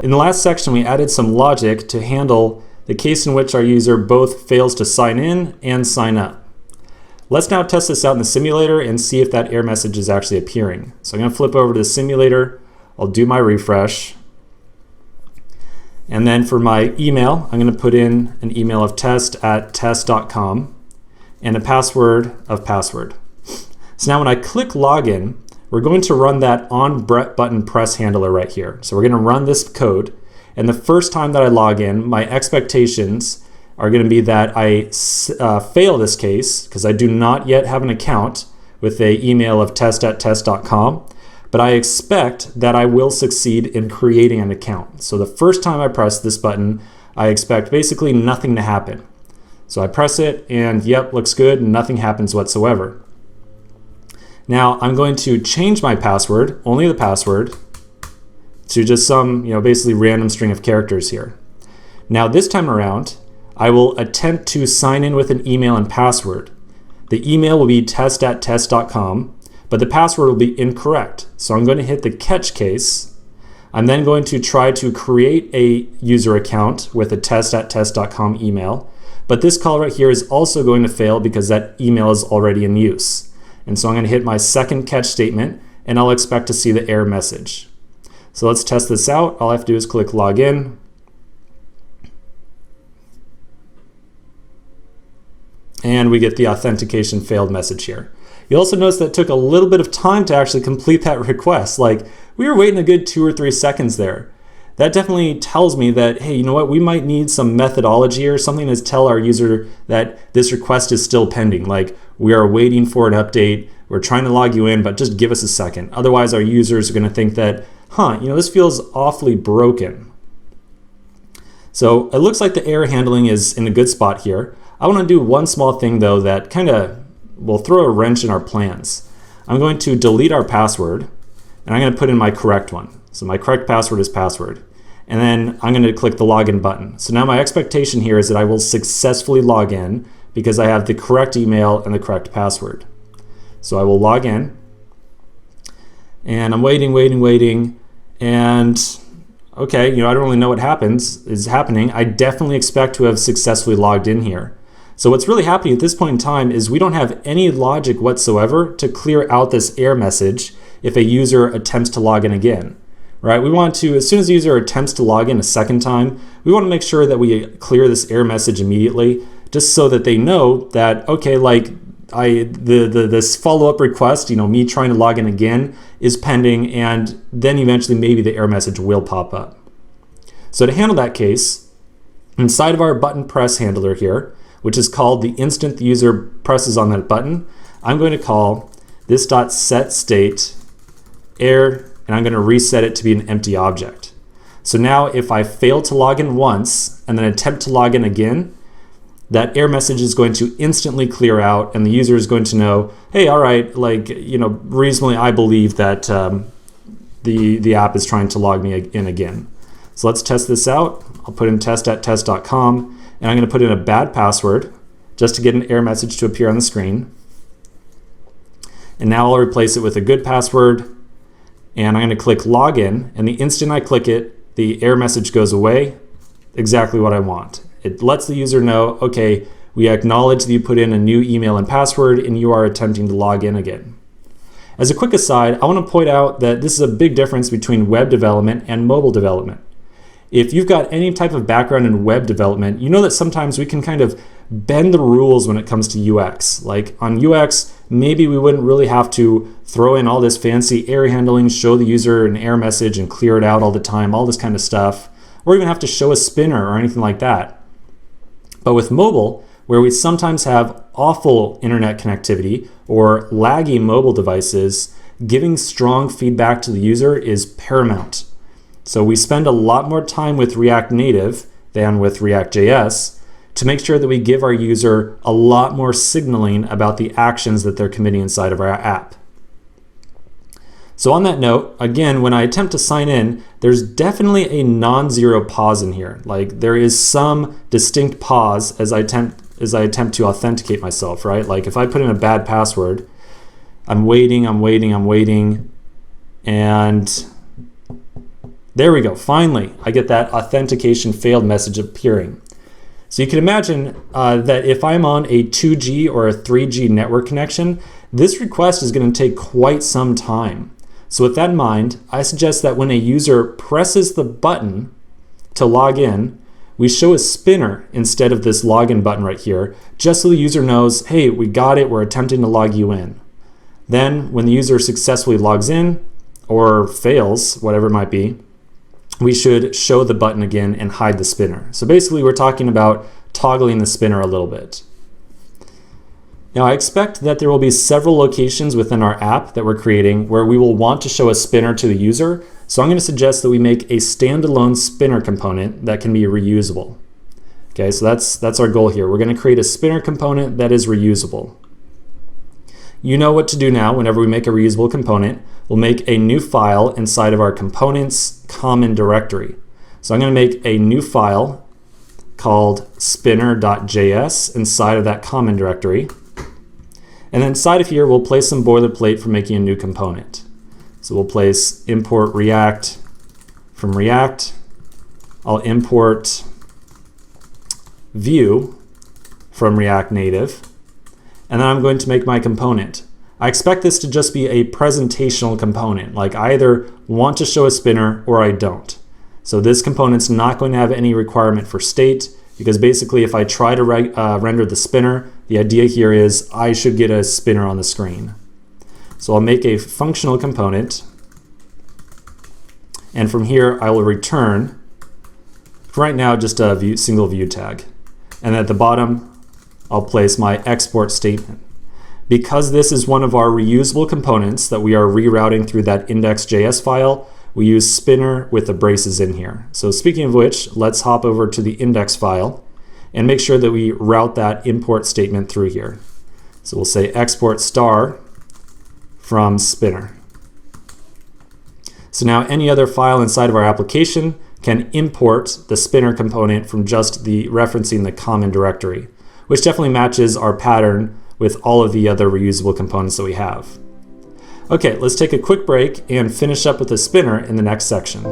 in the last section, we added some logic to handle the case in which our user both fails to sign in and sign up. Let's now test this out in the simulator and see if that error message is actually appearing. So I'm going to flip over to the simulator. I'll do my refresh. And then for my email, I'm going to put in an email of test@test.com and a password of password. So now when I click login, we're going to run that on button press handler right here. So we're going to run this code. And the first time that I log in, my expectations are going to be that I fail this case because I do not yet have an account with an email of test@test.com. But I expect that I will succeed in creating an account. So the first time I press this button, I expect basically nothing to happen. So I press it and yep, looks good, nothing happens whatsoever. Now I'm going to change my password, only the password, to just some, basically random string of characters here. Now this time around, I will attempt to sign in with an email and password. The email will be test@test.com. but the password will be incorrect. So I'm going to hit the catch case. I'm then going to try to create a user account with a test@test.com email, but this call right here is also going to fail because that email is already in use. And so I'm going to hit my second catch statement and I'll expect to see the error message. So let's test this out. All I have to do is click login. And we get the authentication failed message here. You'll also notice that it took a little bit of time to actually complete that request. Like, we were waiting a good 2 or 3 seconds there. That definitely tells me that, hey, you know what, we might need some methodology or something to tell our user that this request is still pending. Like, we are waiting for an update, we're trying to log you in, but just give us a second. Otherwise, our users are gonna think that, this feels awfully broken. So it looks like the error handling is in a good spot here. I wanna do one small thing though that kinda will throw a wrench in our plans. I'm going to delete our password and I'm going to put in my correct one. So my correct password is password. And then I'm going to click the login button. So now my expectation here is that I will successfully log in because I have the correct email and the correct password. So I will log in and I'm waiting. And okay, I don't really know what is happening. I definitely expect to have successfully logged in here. So what's really happening at this point in time is we don't have any logic whatsoever to clear out this error message if a user attempts to log in again, right? We want to, as soon as the user attempts to log in a second time, we want to make sure that we clear this error message immediately, just so that they know that, okay, like this follow-up request, me trying to log in again is pending, and then eventually maybe the error message will pop up. So to handle that case, inside of our button press handler here, which is called the instant the user presses on that button, I'm going to call this .setState error, and I'm going to reset it to be an empty object. So now if I fail to log in once and then attempt to log in again, that error message is going to instantly clear out and the user is going to know, hey, all right, reasonably I believe that the app is trying to log me in again. So let's test this out. I'll put in test@test.com. And I'm going to put in a bad password just to get an error message to appear on the screen. And now I'll replace it with a good password. And I'm going to click login. And the instant I click it, the error message goes away. Exactly what I want. It lets the user know, okay, we acknowledge that you put in a new email and password and you are attempting to log in again. As a quick aside, I want to point out that this is a big difference between web development and mobile development. If you've got any type of background in web development, you know that sometimes we can kind of bend the rules when it comes to UX. Like on UX, maybe we wouldn't really have to throw in all this fancy error handling, show the user an error message and clear it out all the time, all this kind of stuff, or even have to show a spinner or anything like that. But with mobile, where we sometimes have awful internet connectivity or laggy mobile devices, giving strong feedback to the user is paramount. So we spend a lot more time with React Native than with React.js to make sure that we give our user a lot more signaling about the actions that they're committing inside of our app. So on that note, again, when I attempt to sign in, there's definitely a non-zero pause in here. Like there is some distinct pause as I attempt to authenticate myself, right? Like if I put in a bad password, I'm waiting, and There we go. Finally, I get that authentication failed message appearing. So you can imagine that if I'm on a 2G or a 3G network connection, this request is going to take quite some time. So with that in mind, I suggest that when a user presses the button to log in, we show a spinner instead of this login button right here, just so the user knows, hey, we got it, we're attempting to log you in. Then when the user successfully logs in or fails, whatever it might be, we should show the button again and hide the spinner. So basically we're talking about toggling the spinner a little bit. Now I expect that there will be several locations within our app that we're creating where we will want to show a spinner to the user. So I'm going to suggest that we make a standalone spinner component that can be reusable. Okay, so that's our goal here. We're going to create a spinner component that is reusable. You know what to do now. Whenever we make a reusable component, we'll make a new file inside of our components common directory. So I'm going to make a new file called spinner.js inside of that common directory. And then inside of here, we'll place some boilerplate for making a new component. So we'll place import React from React. I'll import Vue from React Native. And then I'm going to make my component. I expect this to just be a presentational component, like I either want to show a spinner or I don't. So this component's not going to have any requirement for state, because basically if I try to render the spinner, the idea here is I should get a spinner on the screen. So I'll make a functional component, and from here I will return, for right now, just a single view tag. And at the bottom, I'll place my export statement. Because this is one of our reusable components that we are rerouting through that index.js file, we use spinner with the braces in here. So speaking of which, let's hop over to the index file and make sure that we route that import statement through here. So we'll say export star from spinner. So now any other file inside of our application can import the spinner component from just referencing the common directory, which definitely matches our pattern with all of the other reusable components that we have. Okay, let's take a quick break and finish up with the spinner in the next section.